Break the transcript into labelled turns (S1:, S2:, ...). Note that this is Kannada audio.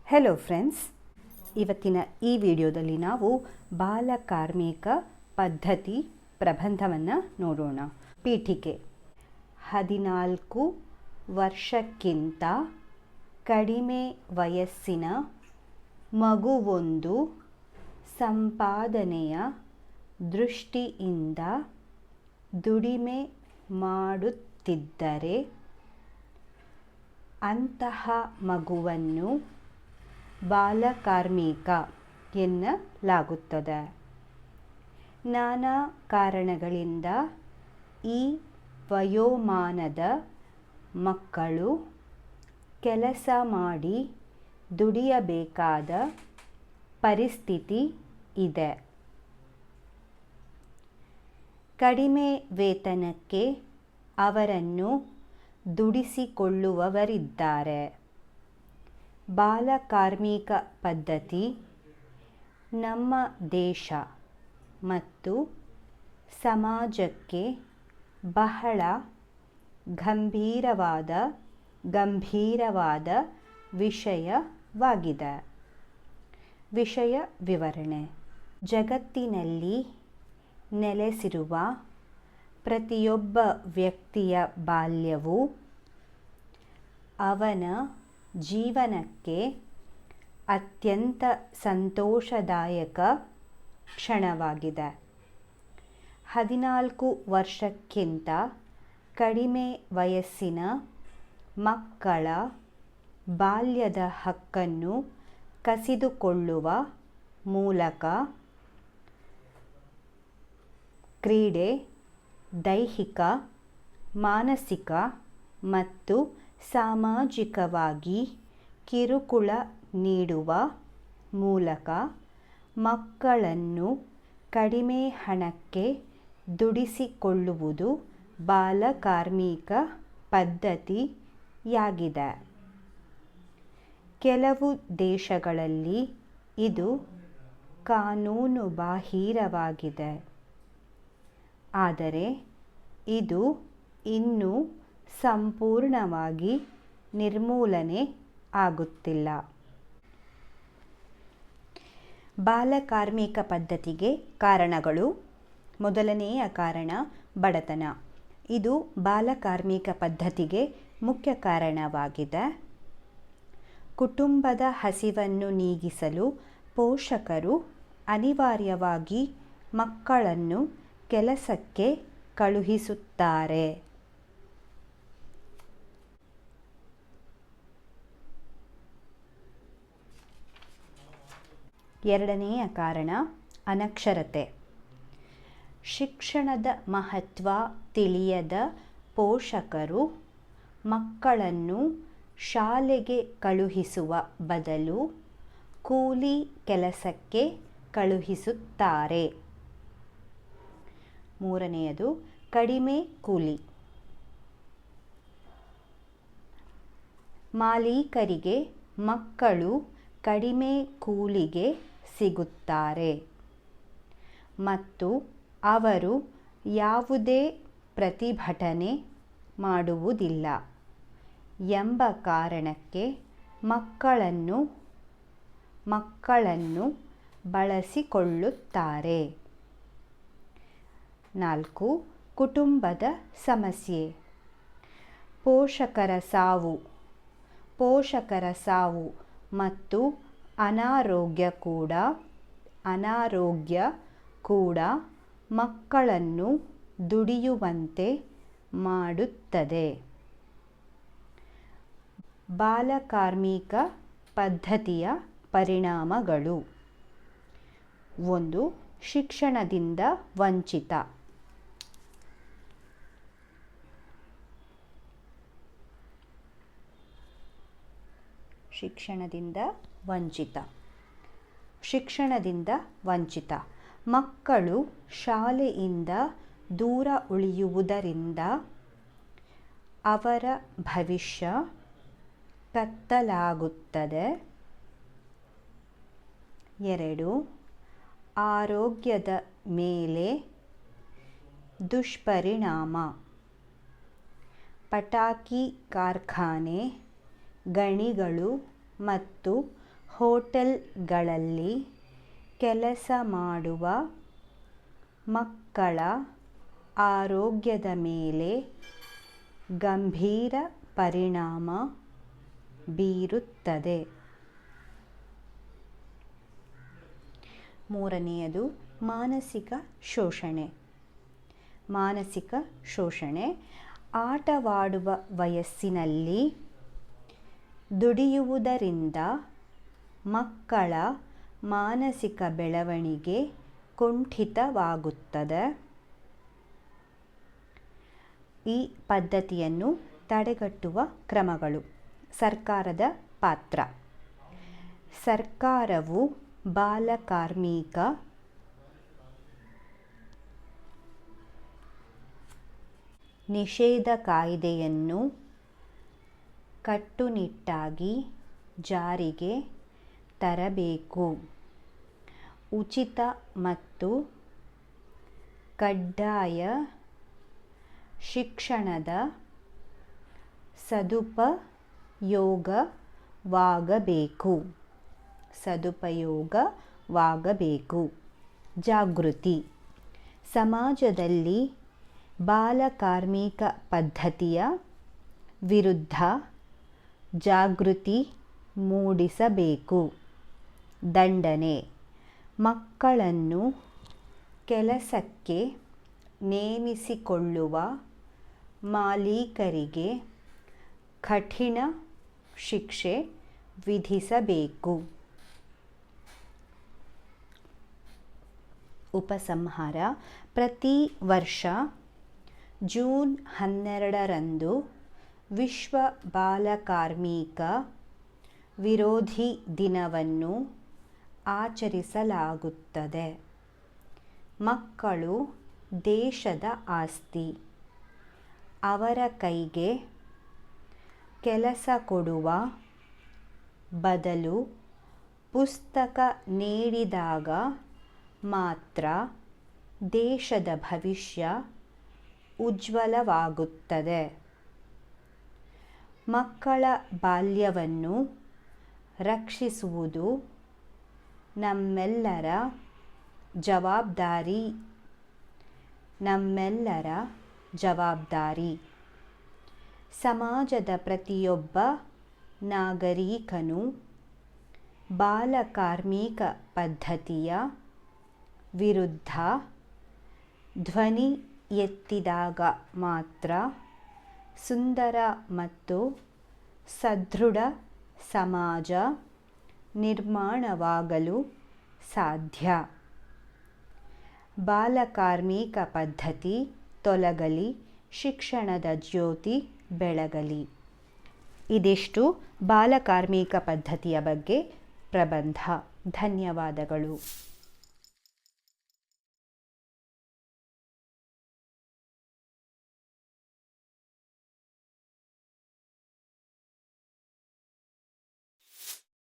S1: ಹೆಲೋ ಫ್ರೆಂಡ್ಸ್, ಇವತ್ತಿನ ಈ ವಿಡಿಯೋದಲ್ಲಿ ನಾವು ಬಾಲಕಾರ್ಮಿಕ ಪದ್ಧತಿ ಪ್ರಬಂಧವನ್ನು ನೋಡೋಣ. ಪೀಠಿಕೆ: 14 ವರ್ಷಕ್ಕಿಂತ ಕಡಿಮೆ ವಯಸ್ಸಿನ ಮಗುವೊಂದು ಸಂಪಾದನೆಯ ದೃಷ್ಟಿಯಿಂದ ದುಡಿಮೆ ಮಾಡುತ್ತಿದ್ದರೆ ಅಂತಹ ಮಗುವನ್ನು ಬಾಲಕಾರ್ಮಿಕ ಎನ್ನಲಾಗುತ್ತದೆ. ನಾನಾ ಕಾರಣಗಳಿಂದ ಈ ವಯೋಮಾನದ ಮಕ್ಕಳು ಕೆಲಸ ಮಾಡಿ ದುಡಿಯಬೇಕಾದ ಪರಿಸ್ಥಿತಿ ಇದೆ. ಕಡಿಮೆ ವೇತನಕ್ಕೆ ಅವರನ್ನು ದುಡಿಸಿಕೊಳ್ಳುವವರಿದ್ದಾರೆ. ಬಾಲಕಾರ್ಮಿಕ ಪದ್ಧತಿ ನಮ್ಮ ದೇಶ ಮತ್ತು ಸಮಾಜಕ್ಕೆ ಬಹಳ ಗಂಭೀರವಾದ ವಿಷಯವಾಗಿದೆ. ವಿಷಯ ವಿವರಣೆ: ಜಗತ್ತಿನಲ್ಲಿ ನೆಲೆಸಿರುವ ಪ್ರತಿಯೊಬ್ಬ ವ್ಯಕ್ತಿಯ ಬಾಲ್ಯವು ಅವನ ಜೀವನಕ್ಕೆ ಅತ್ಯಂತ ಸಂತೋಷದಾಯಕ ಕ್ಷಣವಾಗಿದೆ. 14 ವರ್ಷಕ್ಕಿಂತ ಕಡಿಮೆ ವಯಸ್ಸಿನ ಮಕ್ಕಳ ಬಾಲ್ಯದ ಹಕ್ಕನ್ನು ಕಸಿದುಕೊಳ್ಳುವ ಮೂಲಕ ಕ್ರೀಡೆ, ದೈಹಿಕ, ಮಾನಸಿಕ ಮತ್ತು ಸಾಮಾಜಿಕವಾಗಿ ಕಿರುಕುಳ ನೀಡುವ ಮೂಲಕ ಮಕ್ಕಳನ್ನು ಕಡಿಮೆ ಹಣಕ್ಕೆ ದುಡಿಸಿಕೊಳ್ಳುವುದು ಬಾಲಕಾರ್ಮಿಕ ಪದ್ಧತಿಯಾಗಿದೆ. ಕೆಲವು ದೇಶಗಳಲ್ಲಿ ಇದು ಕಾನೂನುಬಾಹಿರವಾಗಿದೆ, ಆದರೆ ಇದು ಇನ್ನೂ ಸಂಪೂರ್ಣವಾಗಿ ನಿರ್ಮೂಲನೆ ಆಗುತ್ತಿಲ್ಲ. ಬಾಲಕಾರ್ಮಿಕ ಪದ್ಧತಿಗೆ ಕಾರಣಗಳು: ಮೊದಲನೆಯ ಕಾರಣ ಬಡತನ. ಇದು ಬಾಲಕಾರ್ಮಿಕ ಪದ್ಧತಿಗೆ ಮುಖ್ಯ ಕಾರಣವಾಗಿದೆ. ಕುಟುಂಬದ ಹಸಿವನ್ನು ನೀಗಿಸಲು ಪೋಷಕರು ಅನಿವಾರ್ಯವಾಗಿ ಮಕ್ಕಳನ್ನು ಕೆಲಸಕ್ಕೆ ಕಳುಹಿಸುತ್ತಾರೆ. ಎರಡನೆಯ ಕಾರಣ ಅನಕ್ಷರತೆ. ಶಿಕ್ಷಣದ ಮಹತ್ವ ತಿಳಿಯದ ಪೋಷಕರು ಮಕ್ಕಳನ್ನು ಶಾಲೆಗೆ ಕಳುಹಿಸುವ ಬದಲು ಕೂಲಿ ಕೆಲಸಕ್ಕೆ ಕಳುಹಿಸುತ್ತಾರೆ. ಮೂರನೆಯದು ಕಡಿಮೆ ಕೂಲಿ. ಮಾಲೀಕರಿಗೆ ಮಕ್ಕಳು ಕಡಿಮೆ ಕೂಲಿಗೆ ಸಿಗುತ್ತಾರೆ ಮತ್ತು ಅವರು ಯಾವುದೇ ಪ್ರತಿಭಟನೆ ಮಾಡುವುದಿಲ್ಲ ಎಂಬ ಕಾರಣಕ್ಕೆ ಮಕ್ಕಳನ್ನು ಬಳಸಿಕೊಳ್ಳುತ್ತಾರೆ. 4. ಕುಟುಂಬದ ಸಮಸ್ಯೆ. ಪೋಷಕರ ಸಾವು ಮತ್ತು ಅನಾರೋಗ್ಯ ಕೂಡ ಮಕ್ಕಳನ್ನು ದುಡಿಯುವಂತೆ ಮಾಡುತ್ತದೆ. ಬಾಲಕಾರ್ಮಿಕ ಪದ್ಧತಿಯ ಪರಿಣಾಮಗಳು: 1. ಶಿಕ್ಷಣದಿಂದ ವಂಚಿತ. ಶಿಕ್ಷಣದಿಂದ ವಂಚಿತ ಮಕ್ಕಳು ಶಾಲೆಯಿಂದ ದೂರ ಉಳಿಯುವುದರಿಂದ ಅವರ ಭವಿಷ್ಯ ಕತ್ತಲಾಗುತ್ತದೆ. 2. ಆರೋಗ್ಯದ ಮೇಲೆ ದುಷ್ಪರಿಣಾಮ. ಪಟಾಕಿ ಕಾರ್ಖಾನೆ, ಗಣಿಗಳು ಮತ್ತು ಹೋಟೆಲ್ಗಳಲ್ಲಿ ಕೆಲಸ ಮಾಡುವ ಮಕ್ಕಳ ಆರೋಗ್ಯದ ಮೇಲೆ ಗಂಭೀರ ಪರಿಣಾಮ ಬೀರುತ್ತದೆ. ಮೂರನೆಯದು ಮಾನಸಿಕ ಶೋಷಣೆ. ಮಾನಸಿಕ ಶೋಷಣೆ ಆಟವಾಡುವ ವಯಸ್ಸಿನಲ್ಲಿ ದುಡಿಯುವುದರಿಂದ ಮಕ್ಕಳ ಮಾನಸಿಕ ಬೆಳವಣಿಗೆ ಕುಂಠಿತವಾಗುತ್ತದೆ. ಈ ಪದ್ಧತಿಯನ್ನು ತಡೆಗಟ್ಟುವ ಕ್ರಮಗಳು. ಸರ್ಕಾರದ ಪಾತ್ರ. ಸರ್ಕಾರವು ಬಾಲಕಾರ್ಮಿಕ ನಿಷೇಧ ಕಾಯ್ದೆಯನ್ನು ಕಟ್ಟುನಿಟ್ಟಾಗಿ ಜಾರಿಗೆ ತರಬೇಕು. ಉಚಿತ ಮತ್ತು ಕಡ್ಡಾಯ ಶಿಕ್ಷಣದ ಸದುಪಯೋಗವಾಗಬೇಕು. ಜಾಗೃತಿ. ಸಮಾಜದಲ್ಲಿ ಬಾಲಕಾರ್ಮಿಕ ಪದ್ಧತಿಯ ವಿರುದ್ಧ ಜಾಗೃತಿ ಮೂಡಿಸಬೇಕು. ದಂಡನೆ. ಮಕ್ಕಳನ್ನು ಕೆಲಸಕ್ಕೆ ನೇಮಿಸಿಕೊಳ್ಳುವ ಮಾಲೀಕರಿಗೆ ಕಠಿಣ ಶಿಕ್ಷೆ ವಿಧಿಸಬೇಕು. ಉಪಸಂಹಾರ. ಪ್ರತಿ ವರ್ಷ ಜೂನ್ 12ರಂದು ವಿಶ್ವ ಬಾಲಕಾರ್ಮಿಕ ವಿರೋಧಿ ದಿನವನ್ನು ಆಚರಿಸಲಾಗುತ್ತದೆ. ಮಕ್ಕಳು ದೇಶದ ಆಸ್ತಿ. ಅವರ ಕೈಗೆ ಕೆಲಸ ಕೊಡುವ ಬದಲು ಪುಸ್ತಕ ನೀಡಿದಾಗ ಮಾತ್ರ ದೇಶದ ಭವಿಷ್ಯ ಉಜ್ವಲವಾಗುತ್ತದೆ. ಮಕ್ಕಳ ಬಾಲ್ಯವನ್ನು ರಕ್ಷಿಸುವುದು ನಮ್ಮೆಲ್ಲರ ಜವಾಬ್ದಾರಿ. ಸಮಾಜದ ಪ್ರತಿಯೊಬ್ಬ ನಾಗರಿಕನು ಬಾಲಕಾರ್ಮಿಕ ಪದ್ಧತಿಯ ವಿರುದ್ಧ ಧ್ವನಿ ಎತ್ತಿದಾಗ ಮಾತ್ರ ಸುಂದರ ಮತ್ತು ಸದೃಢ ಸಮಾಜ ನಿರ್ಮಾಣವಾಗಲು ಸಾಧ್ಯ. ಬಾಲಕಾರ್ಮಿಕ ಪದ್ಧತಿ ತೊಲಗಲಿ, ಶಿಕ್ಷಣದ ಜ್ಯೋತಿ ಬೆಳಗಲಿ. ಇದಿಷ್ಟು ಬಾಲಕಾರ್ಮಿಕ ಪದ್ಧತಿಯ ಬಗ್ಗೆ ಪ್ರಬಂಧ. ಧನ್ಯವಾದಗಳು.